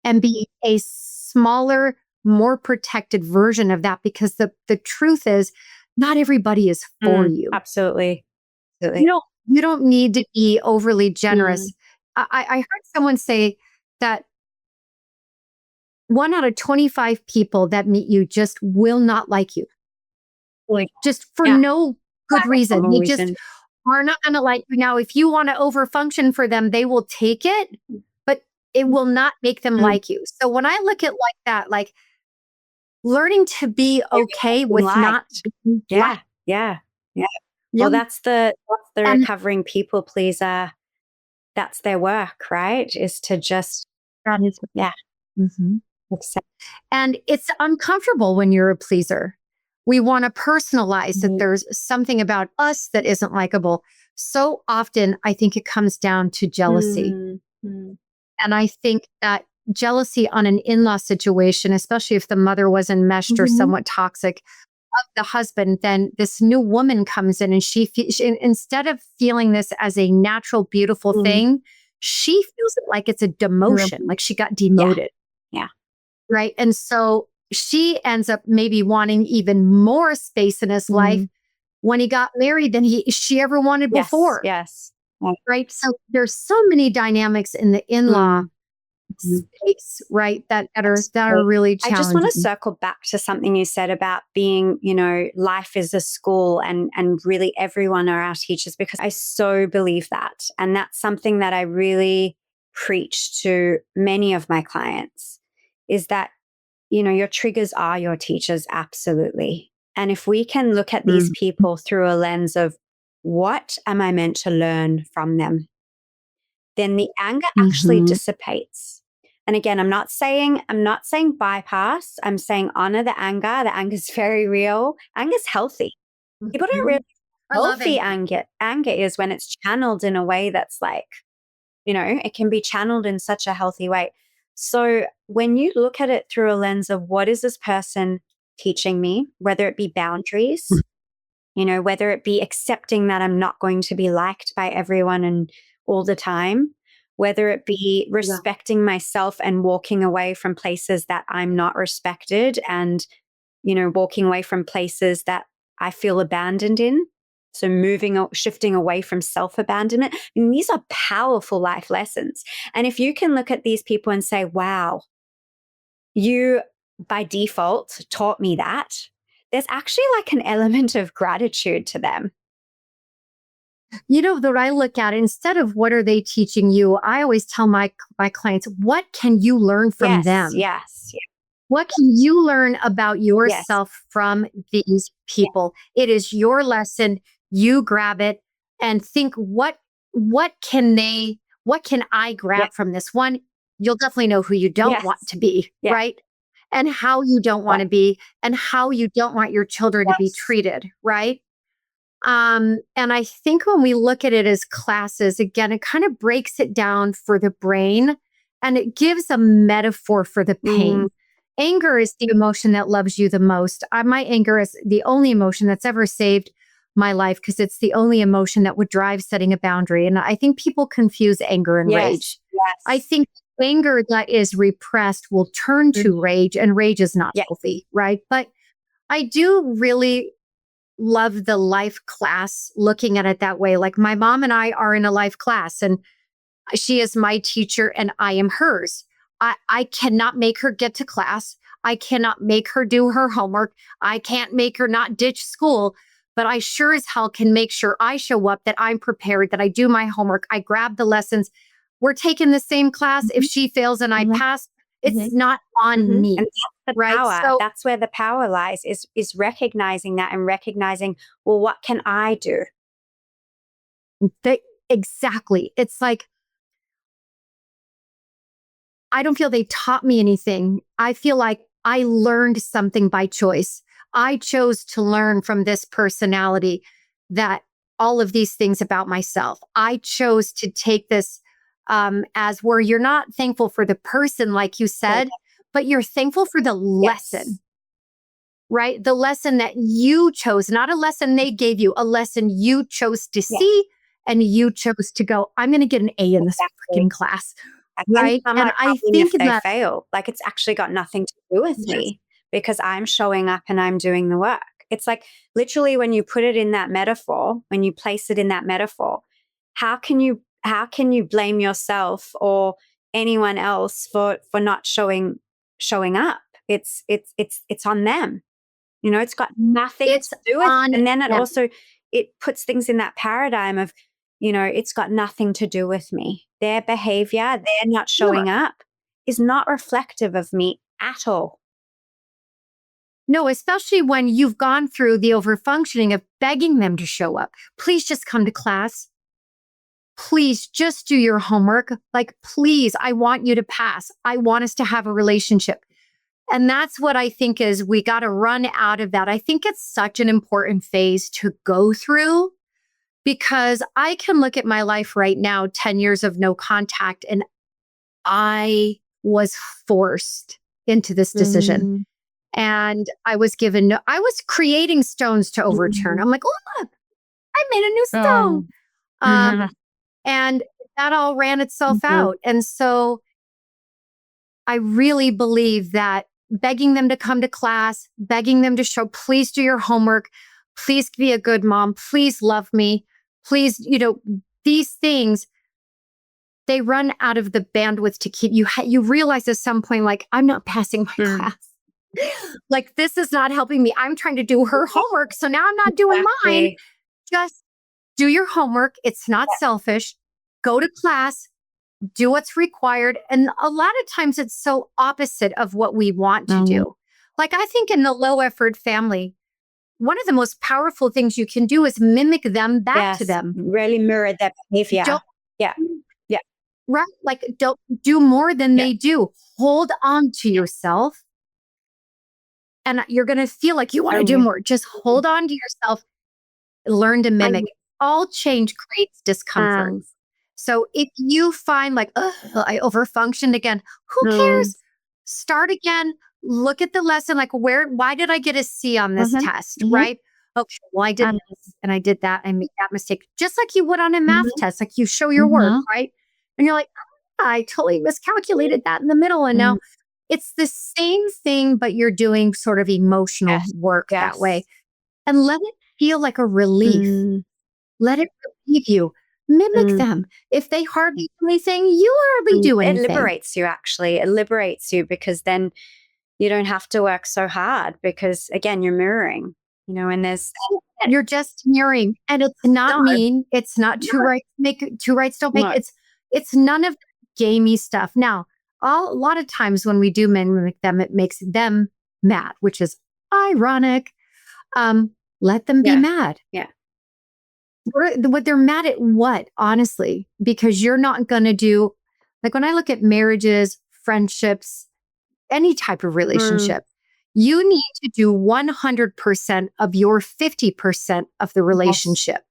and be a smaller, more protected version of that? Because the truth is, not everybody is for you. Absolutely. You don't need to be overly generous. I heard someone say that 1 out of 25 people that meet you just will not like you. Just for no good reason. You just are not going to like you. Now, if you want to overfunction for them, they will take it, but it will not make them like you. So when I look at like that, like learning to be okay with not being liked. Yeah. Well, that's the recovering people pleaser. That's their work, right? Is to just accept. And it's uncomfortable when you're a pleaser. We want to personalize that there's something about us that isn't likable. So often, I think it comes down to jealousy. And I think that jealousy on an in-law situation, especially if the mother was enmeshed or somewhat toxic, of the husband, then this new woman comes in and she instead of feeling this as a natural, beautiful thing, she feels it like it's a demotion, like she got demoted. Yeah. Right. And so she ends up maybe wanting even more space in his life when he got married than she ever wanted before. Yes. Right. So there's so many dynamics in the in-law space, right, that are really challenging. I just want to circle back to something you said about being, life is a school and really everyone are our teachers, because I so believe that. And that's something that I really preach to many of my clients is that, your triggers are your teachers. Absolutely. And if we can look at these people through a lens of what am I meant to learn from them, then the anger actually dissipates. And again, I'm not saying bypass. I'm saying honor the anger. The anger is very real. Anger is healthy. People don't realize healthy anger is when it's channeled in a way that's like, it can be channeled in such a healthy way. So when you look at it through a lens of what is this person teaching me, whether it be boundaries, whether it be accepting that I'm not going to be liked by everyone and all the time, whether it be respecting myself and walking away from places that I'm not respected and, walking away from places that I feel abandoned in. So shifting away from self-abandonment. And these are powerful life lessons. And if you can look at these people and say, wow, you by default taught me that, there's actually like an element of gratitude to them. That I look at, instead of what are they teaching you, I always tell my clients, what can you learn from them? Yes. What can you learn about yourself Yes. from these people? Yes. It is your lesson. You grab it and think, what can I grab from this? One, you'll definitely know who you don't want to be, right? And how you don't want to be, and how you don't want your children to be treated, right? And I think when we look at it as classes, again, it kind of breaks it down for the brain and it gives a metaphor for the pain. Anger is the emotion that loves you the most. My anger is the only emotion that's ever saved my life because it's the only emotion that would drive setting a boundary. And I think people confuse anger and rage. Yes. I think anger that is repressed will turn to rage, and rage is not healthy, right? But I do really love the life class, looking at it that way. Like my mom and I are in a life class, and she is my teacher and I am hers. I cannot make her get to class. I cannot make her do her homework. I can't make her not ditch school, but I sure as hell can make sure I show up, that I'm prepared, that I do my homework. I grab the lessons. We're taking the same class. If she fails and I pass, it's not on me. And that's the power. So that's where the power lies, is recognizing that and recognizing, well, what can I do? Exactly. It's like, I don't feel they taught me anything. I feel like I learned something by choice. I chose to learn from this personality that all of these things about myself. I chose to take this as where you're not thankful for the person, like you said, but you're thankful for the lesson, right? The lesson that you chose, not a lesson they gave you, a lesson you chose to see, and you chose to go, I'm going to get an A in this freaking class. Right. And I think if they fail, like, it's actually got nothing to do with me because I'm showing up and I'm doing the work. It's like literally when you put it in that metaphor, when you place it in that metaphor, how can you blame yourself or anyone else for not showing up? It's on them. It's got nothing to do with it. And then it also, it puts things in that paradigm of, it's got nothing to do with me. Their behavior, they're not showing up, is not reflective of me at all. No, especially when you've gone through the overfunctioning of begging them to show up. Please just come to class. Please just do your homework. Like, please, I want you to pass. I want us to have a relationship. And that's what I think is, we got to run out of that. I think it's such an important phase to go through, because I can look at my life right now, 10 years of no contact, and I was forced into this decision. And I was creating stones to overturn. I'm like, look, I made a new stone. And that all ran itself out. And so I really believe that begging them to come to class, begging them to show, please do your homework, please be a good mom, please love me, please, these things, they run out of the bandwidth to keep you. You realize at some point, like, I'm not passing my class. Like, this is not helping me. I'm trying to do her homework, so now I'm not doing mine. Just do your homework. It's not selfish. Go to class. Do what's required. And a lot of times it's so opposite of what we want to do. Like, I think in the low effort family, one of the most powerful things you can do is mimic them back to them. Really mirror their behavior. Right. Like, don't do more than they do. Hold on to yourself. And you're going to feel like you want to do more. Just hold on to yourself. Learn to mimic. All change creates discomfort. So if you find like, oh, I overfunctioned again, who Mm. cares? Start again. Look at the lesson. Like, why did I get a C on this Mhm. test? Mhm. Right? Okay. Well, I did And this and I did that. I made that mistake, just like you would on a math mhm. test. Like you show your work, Mhm. right? And you're like, "Ah, I totally miscalculated that in the middle. And Mm. now it's the same thing, but you're doing sort of emotional Yes. work that way. Yes. And let it feel like a relief. Mm. Let it relieve you. Mimic Mm. them. If they hardly do anything, you hardly Mm. do It anything. liberates you, actually. It liberates you because then you don't have to work so hard because, again, you're mirroring, and there's You're just mirroring, and it's not no, mean. It's not no, two rights make two rights don't make. no. It's none of the gamey stuff. Now, a lot of times when we do mimic them, it makes them mad, which is ironic. Um, let them be Yeah. mad. Yeah. What they're mad at what, honestly, because you're not going to do, like when I look at marriages, friendships, any type of Mm. relationship, you need to do 100% of your 50% of the Yes. relationship.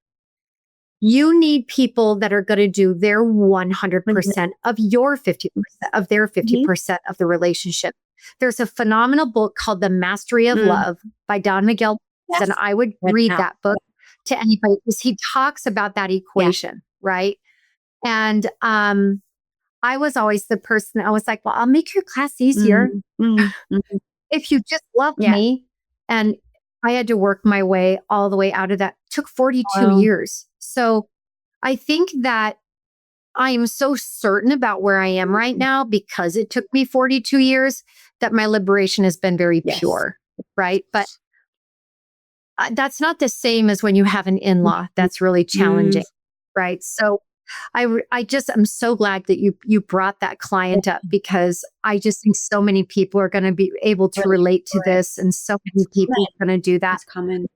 You need people that are going to do their Mhm. 100% of your 50% of their Mhm. 50% of the relationship. There's a phenomenal book called The Mastery of Mm. Love by Don Miguel, and Yes. I would Good read now. that book to anybody because he talks about that Yeah. equation, right? And I was always the person I was like, well, I'll make your class easier Mm. Mm. Mhm. if you just love Yeah. me. And I had to work my way all the way out of that. It took 42 Well, years. So I think that I am so certain about where I am right now because it took me 42 years that my liberation has been very yes. pure, right? But that's not the same as when you have an in-law Mhm. that's really Mm. challenging, right? So I just am so glad that you brought that Yeah. client up because I just think so many people are going to be able to Relate relate to to it. this, and so It's many people common. are going to do that. It's common.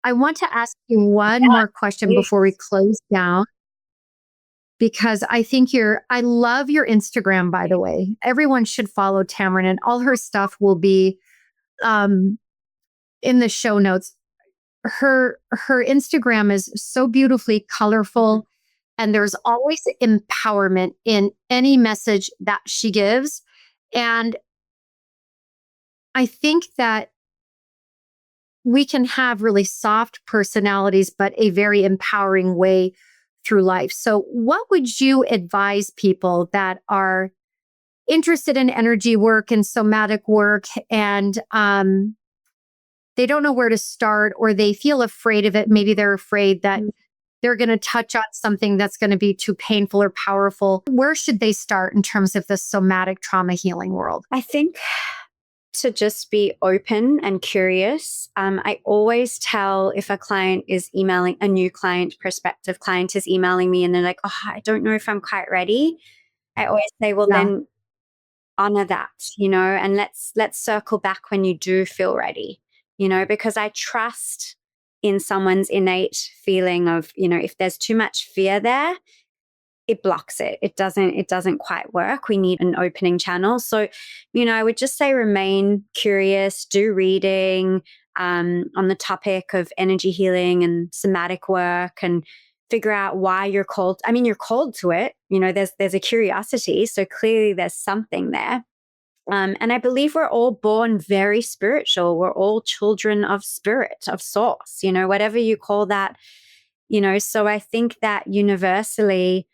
I want to ask you one Yeah, more question before we please. close down because I think I love your Instagram, by the way. Everyone should follow Tamarin, and all her stuff will be um, in the show notes. Her Instagram is so beautifully Mhm. colorful, and there's always empowerment in any message that she gives. And I think that we can have really soft personalities, but a very empowering way through life. So, what would you advise people that are interested in energy work and somatic work and they don't know where to start or they feel afraid of it? Maybe they're afraid that Mm. they're going to touch on something that's going to be too painful or powerful. Where should they start in terms of the somatic trauma healing world? I think to just be open and curious. I always tell if a client is emailing, a new client, prospective client is emailing me and they're like, oh, I don't know if I'm quite ready. I always say, well, Yeah. then honor that, and let's circle back when you do feel ready, because I trust in someone's innate feeling of, if there's too much fear there, it blocks it. It doesn't quite work. We need an opening channel. So, I would just say remain curious, do reading on the topic of energy healing and somatic work and figure out why you're called. I mean, you're called to it. There's a curiosity. So clearly there's something there. And I believe we're all born very spiritual. We're all children of spirit, of source, whatever you call that, So I think that universally,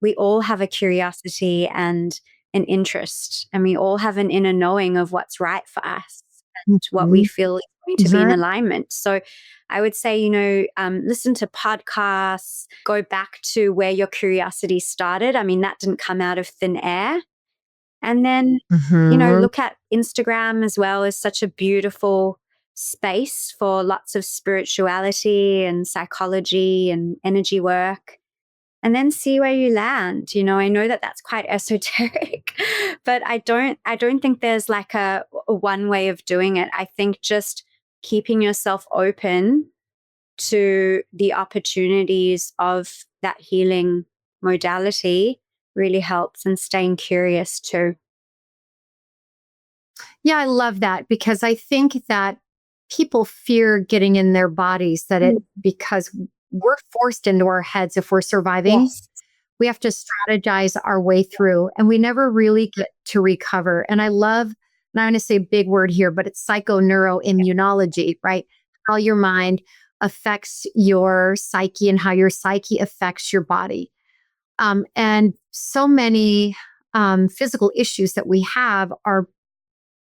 we all have a curiosity and an interest, and we all have an inner knowing of what's right for us and what we Mhm. feel is going to be in Very alignment. So I would say, listen to podcasts, go back to where your curiosity started. I mean, that didn't come out of thin air. And then, Mhm. look at Instagram as well as such a beautiful space for lots of spirituality and psychology and energy work. And then see where you land. I know that that's quite esoteric, but I don't think there's like a one way of doing it. I think just keeping yourself open to the opportunities of that healing modality really helps, and staying curious too. Yeah, I love that because I think that people fear getting in their bodies that Mm. it because we're forced into our heads if we're surviving. Yes. We have to strategize our way through, and we never really get to recover. And I love, and I'm going to say a big word here, but it's psychoneuroimmunology, right? How your mind affects your psyche and how your psyche affects your body. And so many physical issues that we have are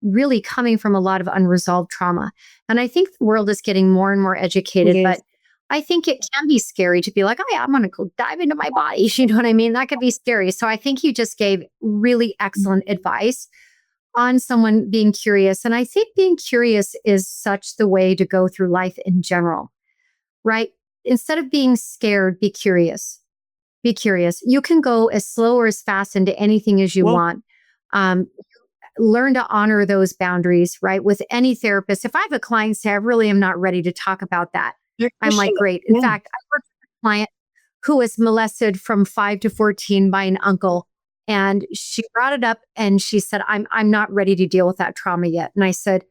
really coming from a lot of unresolved trauma. And I think the world is getting more and more educated, Yes. but I think it can be scary to be like, oh, yeah, I'm going to go dive into my body. You know what I mean? That could be scary. So I think you just gave really excellent advice on someone being curious. And I think being curious is such the way to go through life in general, right? Instead of being scared, be curious. Be curious. You can go as slow or as fast into anything as you want. Learn to honor those boundaries, right? With any therapist. If I have a client say, I really am not ready to talk about that, I'm like, great. In fact, I worked with a client who was molested from 5 to 14 by an uncle. And she brought it up and she said, I'm not ready to deal with that trauma yet. And I said,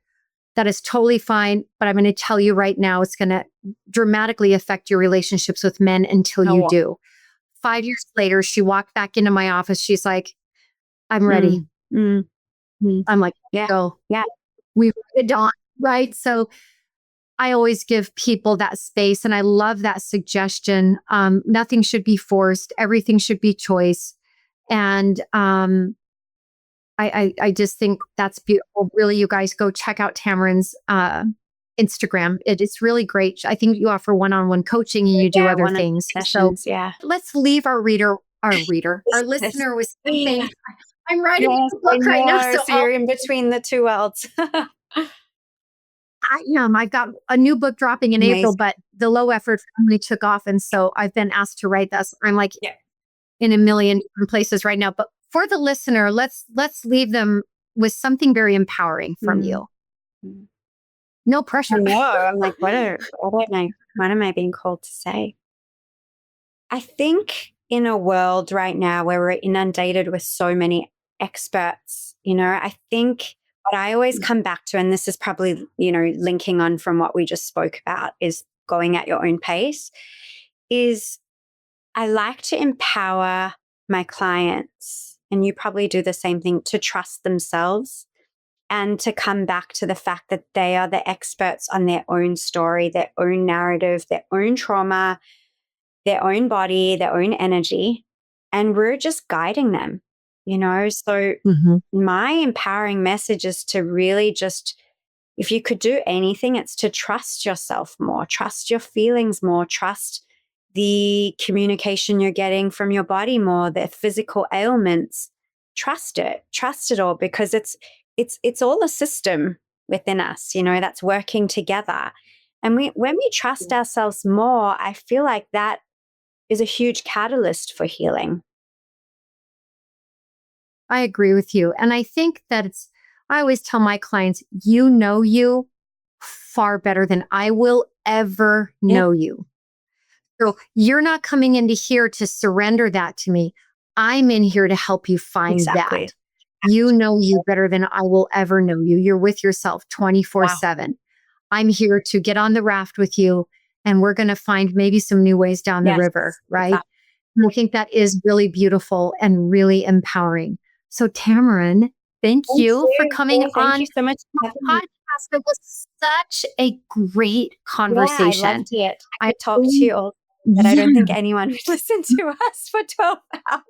that is totally fine. But I'm going to tell you right now, it's going to dramatically affect your relationships with men until you do. 5 years later, she walked back into my office. She's like, I'm ready. I'm like, go. We've moved on, right? So I always give people that space, and I love that suggestion. Nothing should be forced. Everything should be choice. And I just think that's beautiful. Really, you guys go check out Tamarin's Instagram. It's really great. I think you offer one-on-one coaching and you do other things. Sessions, so let's leave our listener with something. I'm writing a book right now. So you're in between the two worlds. I am. I've got a new book dropping in April, but the low effort family took off. And so I've been asked to write this. I'm like in a million different places right now. But for the listener, let's leave them with something very empowering from you. No pressure. No, I'm like, what am I being called to say? I think in a world right now where we're inundated with so many experts, I think what I always come back to, and this is probably, linking on from what we just spoke about, is going at your own pace, is I like to empower my clients, and you probably do the same thing, to trust themselves and to come back to the fact that they are the experts on their own story, their own narrative, their own trauma, their own body, their own energy, and we're just guiding them, So my empowering message is to really just, if you could do anything, it's to trust yourself more, trust your feelings more, trust the communication you're getting from your body more, the physical ailments. Trust it all, because it's all a system within us, that's working together. And when we trust ourselves more, I feel like that is a huge catalyst for healing. I agree with you. And I think that I always tell my clients, you know you far better than I will ever know you. So you're not coming into here to surrender that to me. I'm in here to help you find that. You know you better than I will ever know you. You're with yourself 24/7. I'm here to get on the raft with you, and we're going to find maybe some new ways down the river, right? Exactly. I think that is really beautiful and really empowering. So Tamarin, thank you for coming on. Thank you so much my podcast. It was such a great conversation. I loved it. I could talk to you all, but I don't think anyone would listen to us for 12 hours.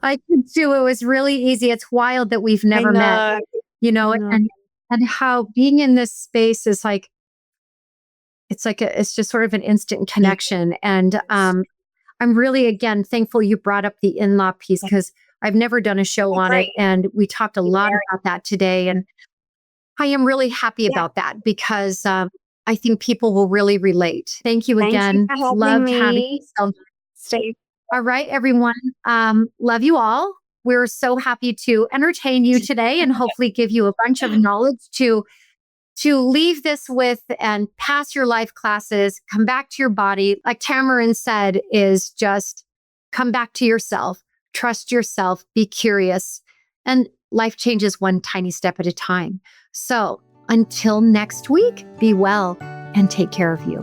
I could too. It was really easy. It's wild that we've never met, and how being in this space is like, it's just sort of an instant connection. And I'm really, again, thankful you brought up the in-law piece, because I've never done a show on it. And we talked a lot about that today. And I am really happy about that, because I think people will really relate. Thank you again. Thank you for Loved having having me. you. All right, everyone. Love you all. We're so happy to entertain you today and hopefully give you a bunch of knowledge to leave this with and pass your life classes, come back to your body. Like Tamarin said, is just come back to yourself, trust yourself, be curious, and life changes one tiny step at a time. So until next week, be well and take care of you.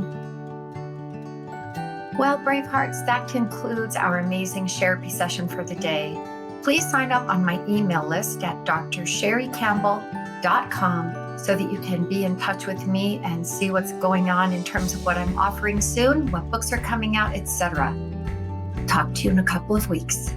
Well, Bravehearts, that concludes our amazing Sherapy session for the day. Please sign up on my email list at drsherriecampbell.com so that you can be in touch with me and see what's going on in terms of what I'm offering soon, what books are coming out, etc. Talk to you in a couple of weeks.